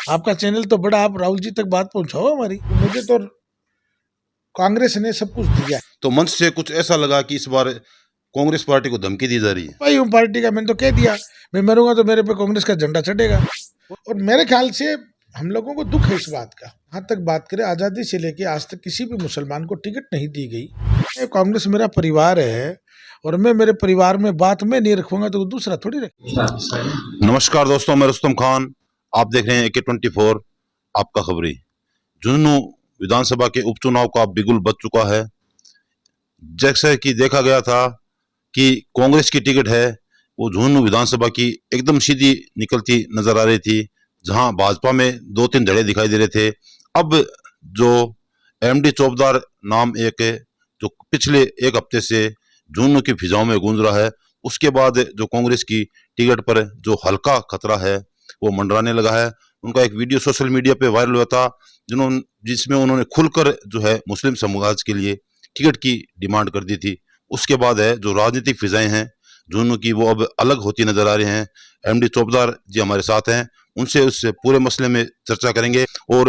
आपका चैनल तो बड़ा, आप राहुल जी तक बात पहुंचाओ हमारी। मुझे तो कांग्रेस ने सब कुछ दिया है। तो मंच से कुछ ऐसा लगा कि इस बार कांग्रेस पार्टी को धमकी दी जा रही है। भाई हूँ पार्टी का, मैंने तो कह दिया मैं मरूंगा तो मेरे पे कांग्रेस का झंडा चढ़ेगा। और मेरे ख्याल से हम लोगों को दुख है इस बात का। यहाँ तक बात करें, आज़ादी से लेके आज तक किसी भी मुसलमान को टिकट नहीं दी गई। कांग्रेस मेरा परिवार है और मैं मेरे परिवार में बात में नहीं रखूंगा तो दूसरा थोड़ी रखेगा। नमस्कार दोस्तों, मैं रुस्तम खान, आप देख रहे हैं AK24 आपका खबरी। झुंझुनू विधानसभा के उपचुनाव का बिगुल बज चुका है। जैसे कि देखा गया था कि कांग्रेस की टिकट है वो झुंझुनू विधानसभा की एकदम सीधी निकलती नजर आ रही थी, जहां भाजपा में 2-3 धड़े दिखाई दे रहे थे। अब जो MD चौबदार नाम एक जो पिछले एक हफ्ते से झुंझुनू की फिजाओं में गूंज रहा है, उसके बाद जो कांग्रेस की टिकट पर जो हल्का खतरा है वो मंडराने लगा है। उनका एक वीडियो सोशल मीडिया पे वायरल हुआ था जिसमें उन्होंने खुलकर जो है मुस्लिम समाज के लिए टिकट की डिमांड कर दी थी। उसके बाद है जो राजनीतिक फिजाएं हैं झुंझुनू की वो अब अलग होती नजर आ रही हैं। MD चौबदार जी हमारे साथ हैं, उनसे उस पूरे मसले में चर्चा करेंगे। और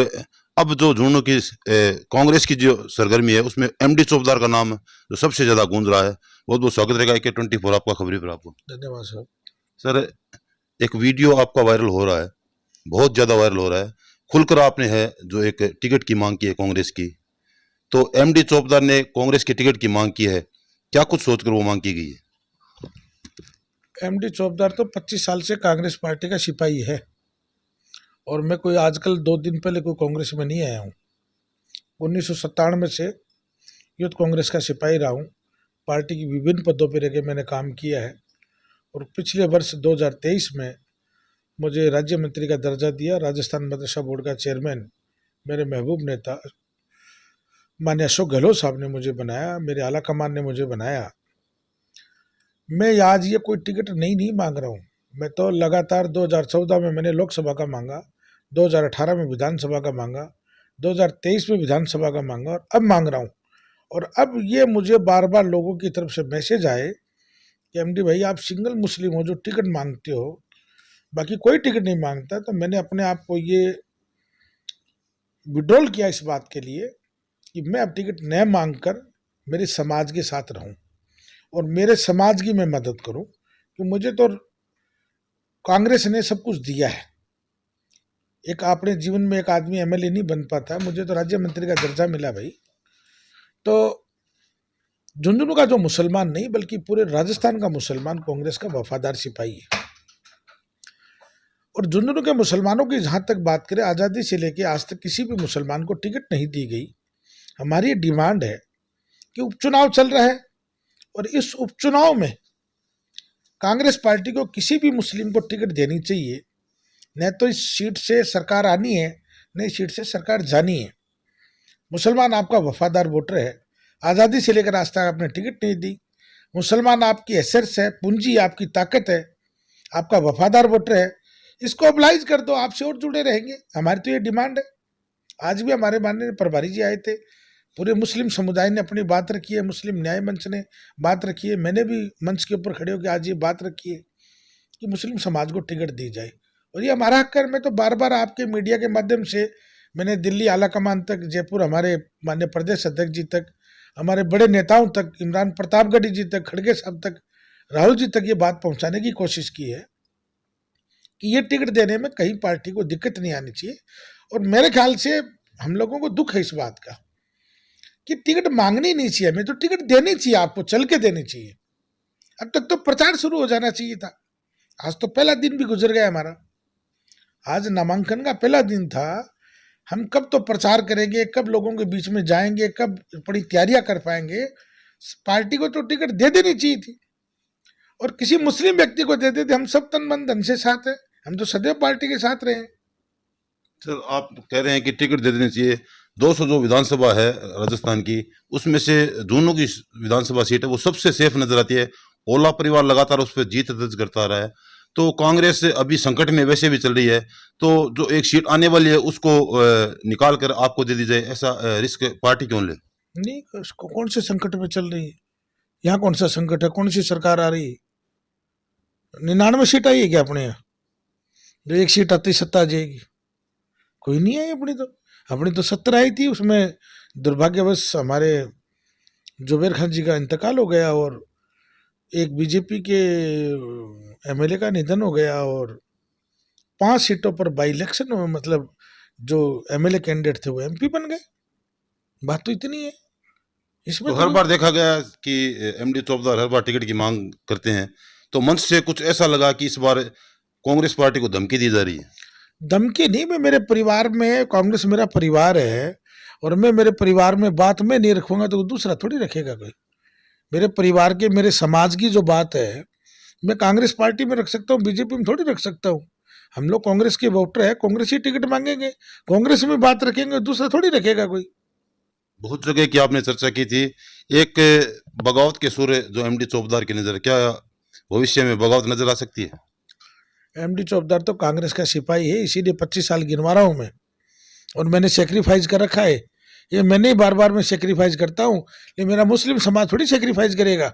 अब जो झुंझुनू की कांग्रेस की जो सरगर्मी है उसमें MD चौबदार का नाम जो सबसे ज्यादा गूंज रहा है। बहुत बहुत स्वागत रहेगा AK24 आपका खबरी पर। आपको धन्यवाद सर। सर, एक वीडियो आपका वायरल हो रहा है, बहुत ज्यादा वायरल हो रहा है। खुलकर आपने है जो एक टिकट की मांग की है कांग्रेस की, तो MD चौबदार ने कांग्रेस की टिकट की मांग की है, क्या कुछ सोचकर वो मांग की गई है? MD चौबदार तो 25 साल से कांग्रेस पार्टी का सिपाही है और मैं कोई आजकल 2 दिन पहले कोई कांग्रेस में नहीं आया हूँ। 1997 से यूथ कांग्रेस का सिपाही रहा हूँ। पार्टी की विभिन्न पदों पर रह के मैंने काम किया है और पिछले वर्ष 2023 में मुझे राज्य मंत्री का दर्जा दिया। राजस्थान मदरसा बोर्ड का चेयरमैन मेरे महबूब नेता माननीय अशोक गहलोत साहब ने मुझे बनाया, मेरे आला कमान ने मुझे बनाया। मैं आज ये कोई टिकट नहीं मांग रहा हूँ। मैं तो लगातार 2014 में मैंने लोकसभा का मांगा, 2018 में विधानसभा का मांगा, 2023 में विधानसभा का मांगा और अब मांग रहा हूँ। और अब ये मुझे बार बार लोगों की तरफ से मैसेज आए कि MD भाई आप सिंगल मुस्लिम हो जो टिकट मांगते हो, बाकी कोई टिकट नहीं मांगता। तो मैंने अपने आप को ये विड्रॉल किया इस बात के लिए कि मैं अब टिकट न मांग कर मेरे समाज के साथ रहूं और मेरे समाज की मैं मदद करूं, कि मुझे तो कांग्रेस ने सब कुछ दिया है। एक अपने जीवन में एक आदमी MLA नहीं बन पाता, मुझे तो राज्य मंत्री का दर्जा मिला भाई। तो झुंझुनू का जो मुसलमान नहीं बल्कि पूरे राजस्थान का मुसलमान कांग्रेस का वफादार सिपाही है। और झुंझुनू के मुसलमानों की जहां तक बात करें, आज़ादी से लेके आज तक किसी भी मुसलमान को टिकट नहीं दी गई। हमारी डिमांड है कि उपचुनाव चल रहा है और इस उपचुनाव में कांग्रेस पार्टी को किसी भी मुस्लिम को टिकट देनी चाहिए। न तो इस सीट से सरकार आनी है, न इस सीट से सरकार जानी है। मुसलमान आपका वफादार वोटर है, आज़ादी से लेकर आज तक आपने टिकट नहीं दी। मुसलमान आपकी एसेट्स है, पूंजी आपकी ताकत है, आपका वफादार वोटर है। इसको ऑब्लाइज कर दो, आपसे और जुड़े रहेंगे। हमारी तो ये डिमांड है। आज भी हमारे माननीय प्रभारी जी आए थे, पूरे मुस्लिम समुदाय ने अपनी बात रखी है, मुस्लिम न्याय मंच ने बात रखी है, मैंने भी मंच के ऊपर खड़े होकर आज ये बात रखी है कि मुस्लिम समाज को टिकट दी जाए और ये हमारा हक है। मैं तो बार बार आपके मीडिया के माध्यम से मैंने दिल्ली आला कमान तक, जयपुर हमारे माननीय प्रदेश अध्यक्ष जी तक, हमारे बड़े नेताओं तक, इमरान प्रतापगढ़ी जी तक, खड़गे साहब तक, राहुल जी तक ये बात पहुंचाने की कोशिश की है कि ये टिकट देने में कहीं पार्टी को दिक्कत नहीं आनी चाहिए। और मेरे ख्याल से हम लोगों को दुख है इस बात का कि टिकट मांगनी नहीं चाहिए, हमें तो टिकट देनी चाहिए, आपको चल के देनी चाहिए। अब तक तो प्रचार शुरू हो जाना चाहिए था। आज तो पहला दिन भी गुजर गया हमारा, आज नामांकन का पहला दिन था। हम कब तो प्रचार करेंगे, कब लोगों के बीच में जाएंगे, कब बड़ी तैयारियां कर पाएंगे। पार्टी को तो टिकट दे देनी चाहिए थी और किसी मुस्लिम व्यक्ति को दे देते। हम सब तन मन धन से साथ हैं, हम तो सदैव पार्टी के साथ रहे हैं। सर, आप कह रहे हैं कि टिकट दे देनी चाहिए। 200 जो विधानसभा है राजस्थान की, उसमें से झुंझुनू की विधानसभा सीट है वो सबसे सेफ नजर आती है। ओला परिवार लगातार उस पर जीत दर्ज करता रहा है। तो कांग्रेस अभी संकट में वैसे भी चल रही है, तो जो एक सीट आने वाली है उसको निकाल कर आपको दे दी जाए, ऐसा रिस्क पार्टी क्यों ले? नहीं, उसको कौन से संकट में चल रही है? यहाँ कौन सा संकट है? कौन सी सरकार आ रही है? 99 सीट आई है क्या अपने यहाँ? जो एक सीट आती सत्ता आ जाएगी? कोई नहीं आई अपनी तो 70 आई थी, उसमें दुर्भाग्यवश हमारे जुबेर खान जी का इंतकाल हो गया और एक बीजेपी के एमएलए का निधन हो गया और 5 सीटों पर बाई इलेक्शन में मतलब जो एमएलए कैंडिडेट थे वो एमपी बन गए। बात तो इतनी है इसमें तो तो हर कोई बार देखा गया कि एमडी चौकीदार हर बार टिकट की मांग करते हैं, तो मंच से कुछ ऐसा लगा कि इस बार कांग्रेस पार्टी को धमकी दी जा रही है। धमकी नहीं। मैं मेरे परिवार में, कांग्रेस मेरा परिवार है और मैं मेरे परिवार में बात मैं नहीं रखूंगा तो दूसरा थोड़ी रखेगा कोई। मेरे परिवार के, मेरे समाज की जो बात है मैं कांग्रेस पार्टी में रख सकता हूँ, बीजेपी में थोड़ी रख सकता हूँ। हम लोग कांग्रेस के वोटर है, कांग्रेस ही टिकट मांगेंगे, कांग्रेस में बात रखेंगे, दूसरा थोड़ी रखेगा कोई। बहुत जगह की आपने चर्चा की थी, एक बगावत के सूर्य जो एमडी चौकीदार की नजर, क्या भविष्य में बगावत नजर आ सकती है? एमडी चौकीदार तो कांग्रेस का सिपाही है, इसीलिए 25 साल गिनवा रहा हूँ मैं और मैंने सेक्रीफाइस कर रखा है। ये मैंने ही बार बार मैं सेक्रीफाइस करता हूँ, लेकिन मेरा मुस्लिम समाज थोड़ी सेक्रीफाइस करेगा।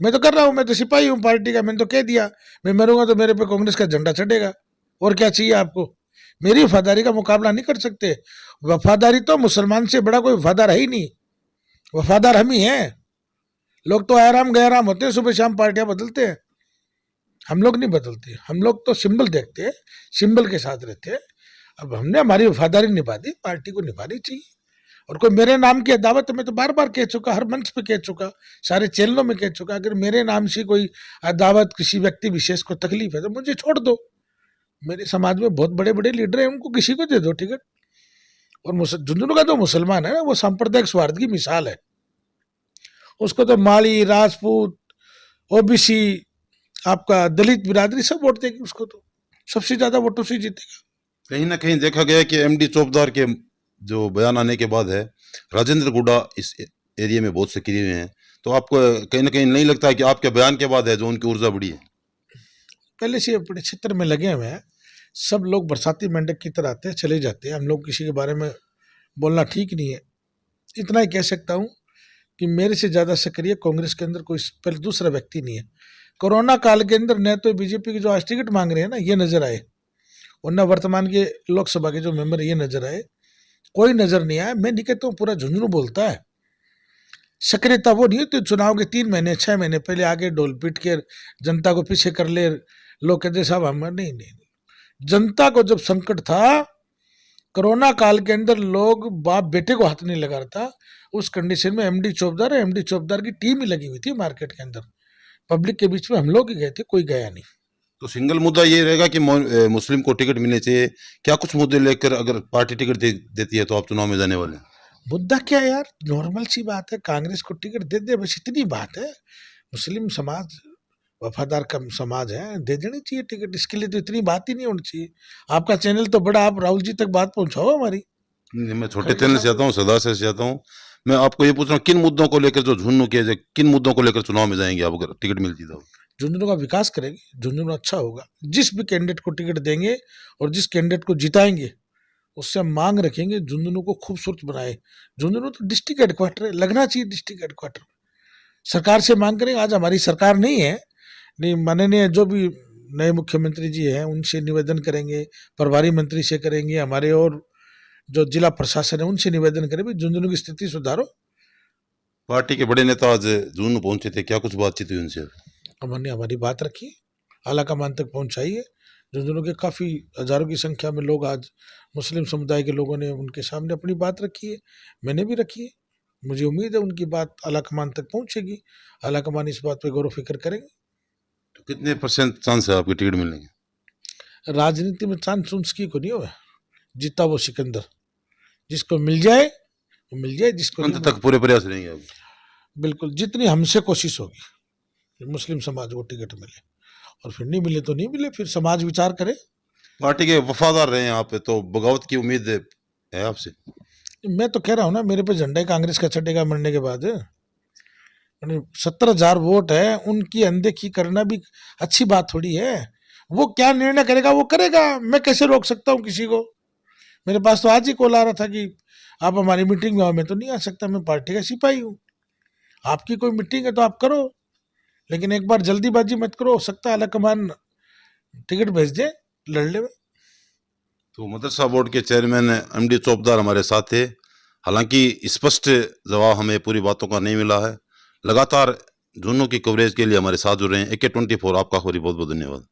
मैं तो कर रहा हूँ, मैं तो सिपाही हूँ पार्टी का, मैंने तो कह दिया मैं मरूंगा तो मेरे पे कांग्रेस का झंडा चढ़ेगा। और क्या चाहिए आपको? मेरी वफादारी का मुकाबला नहीं कर सकते। वफादारी तो मुसलमान से बड़ा कोई वफादार है ही नहीं, वफादार हम ही हैं। लोग तो आराम गैराम होते हैं, सुबह शाम पार्टियां बदलते हैं, हम लोग नहीं बदलते। हम लोग तो सिंबल देखते हैं, सिंबल के साथ रहते हैं। अब हमने हमारी वफादारी निभा दी, पार्टी को निभानी चाहिए। और कोई मेरे नाम की अदावत में तो बार बार कह चुका, हर मंच पे कह चुका, सारे चैनलों में कह चुका, अगर मेरे नाम से कोई अदावत किसी व्यक्ति विशेष को तकलीफ है तो मुझे छोड़ दो। मेरे समाज में बहुत बड़े बड़े लीडर हैं, उनको किसी को दे दो टिकट। और झुंझुनू का जो मुसलमान है ना, वो सांप्रदायिक स्वार्थ की मिसाल है। उसको तो माली, राजपूत, ओबीसी, आपका दलित बिरादरी सब वोट देगी उसको, तो सबसे ज्यादा वोटों से जीतेगा। कहीं ना कहीं देखा गया कि एमडी चौकीदार के जो बयान आने के बाद है, राजेंद्र गुड्डा इस एरिया में बहुत सक्रिय हुए हैं, तो आपको कहीं ना कहीं नहीं लगता है कि आपके बयान के बाद है जो उनकी ऊर्जा बढ़ी है? पहले से अपने क्षेत्र में लगे हुए हैं, सब लोग बरसाती मेंढक की तरह आते हैं चले जाते हैं। हम लोग किसी के बारे में बोलना ठीक नहीं है। इतना ही कह सकता हूँ कि मेरे से ज़्यादा सक्रिय कांग्रेस के अंदर कोई पहले दूसरा व्यक्ति नहीं है। कोरोना काल के अंदर न तो बीजेपी के जो आज टिकट मांग रहे हैं ना ये नजर आए, और न वर्तमान के लोकसभा के जो मेंबर ये नजर आए, कोई नजर नहीं आया। मैं नहीं कहता हूँ पूरा झुंझुनू बोलता है। सक्रियता वो नहीं होती चुनाव के 3 महीने 6 महीने पहले आगे डोल पीट के जनता को पीछे कर ले, लोग कहते साहब हम नहीं। जनता को जब संकट था, कोरोना काल के अंदर लोग बाप बेटे को हाथ नहीं लगा रहा था, उस कंडीशन में एमडी चौकीदार की टीम ही लगी हुई थी मार्केट के अंदर। पब्लिक के बीच में हम लोग ही गए थे, कोई गया नहीं। तो सिंगल मुद्दा ये रहेगा कि मुस्लिम को टिकट मिलने चाहिए, क्या कुछ मुद्दे लेकर अगर पार्टी टिकट देती है तो आप चुनाव में जाने वाले हैं? मुद्दा क्या यार, नॉर्मल सी बात है, कांग्रेस को टिकट दे दे, बस इतनी बात है। मुस्लिम समाज वफादार का समाज है, दे देनी चाहिए टिकट, इसके लिए तो इतनी बात ही नहीं होनी चाहिए। आपका चैनल तो बड़ा, आप राहुल जी तक बात पहुंचाओ हमारी। मैं छोटे खड़गे चैनल से साहब आता हूँ, सदा से आता हूँ। मैं आपको ये पूछ रहा हूँ, किन मुद्दों को लेकर जो झुंझुनू किया जाए, किन मुद्दों को लेकर चुनाव में जाएंगे आप अगर टिकट मिलती तो? झुंझुनू का विकास करेंगे, झुंझुनू अच्छा होगा। जिस भी कैंडिडेट को टिकट देंगे और जिस कैंडिडेट को जिताएंगे उससे हम मांग रखेंगे झुंझुनू को खूबसूरत बनाए। झुंझुनू तो डिस्ट्रिक्ट हेडक्वार्टर है, लगना चाहिए डिस्ट्रिक्ट हेडक्वार्टर। सरकार से मांग करेंगे, आज हमारी सरकार नहीं है, नहीं माननीय जो भी नए मुख्यमंत्री जी हैं उनसे निवेदन करेंगे, प्रभारी मंत्री से करेंगे, हमारे और जो जिला प्रशासन है उनसे निवेदन करें भी झुंझुनू की स्थिति सुधारो। पार्टी के बड़े नेता आज झुंझुनू पहुंचे थे, क्या कुछ बातचीत हुई उनसे? हमने हमारी बात रखी, आला कमान तक पहुंचाई है। झुंझुनू के काफ़ी हजारों की संख्या में लोग, आज मुस्लिम समुदाय के लोगों ने उनके सामने अपनी बात रखी है, मैंने भी रखी है। मुझे उम्मीद है उनकी बात आला कमान तक पहुंचेगी, आला कमान इस बात पे गौर फिक्र करेंगे। तो कितने % चांस है आपकी टिकट मिलने के? राजनीति में चांस उन्स की को नहीं हुआ, जीता वो सिकंदर। जिसको मिल जाए वो मिल जाए, जिसको अंत नहीं तक पूरे प्रयास रहेंगे आप? बिल्कुल, जितनी हमसे कोशिश होगी कि मुस्लिम समाज को टिकट मिले, और फिर नहीं मिले तो नहीं मिले, फिर समाज विचार करे। पार्टी के वफादार रहे हैं आप, तो बगावत की उम्मीद है आपसे? मैं तो कह रहा हूँ ना, मेरे पे झंडा ही कांग्रेस का चढ़ेगा मरने के बाद। 70,000 वोट है, उनकी अनदेखी करना भी अच्छी बात थोड़ी है। वो क्या निर्णय करेगा वो करेगा, मैं कैसे रोक सकता हूँ किसी को? मेरे पास तो आज ही कॉल आ रहा था कि आप हमारी मीटिंग में आओ, मैं तो नहीं आ सकता, मैं पार्टी का सिपाही हूँ। आपकी कोई मीटिंग है तो आप करो, लेकिन एक बार जल्दीबाजी मत करो, हो सकता है आला कमान टिकट भेज दे, लड़ ले। तो मदरसा बोर्ड के चेयरमैन एमडी चौबदार हमारे साथ थे। हालांकि स्पष्ट जवाब हमें पूरी बातों का नहीं मिला है। लगातार झुन्नू की कवरेज के लिए हमारे साथ जुड़ रहे हैं। AK24 आपका खबरी बहुत बहुत धन्यवाद।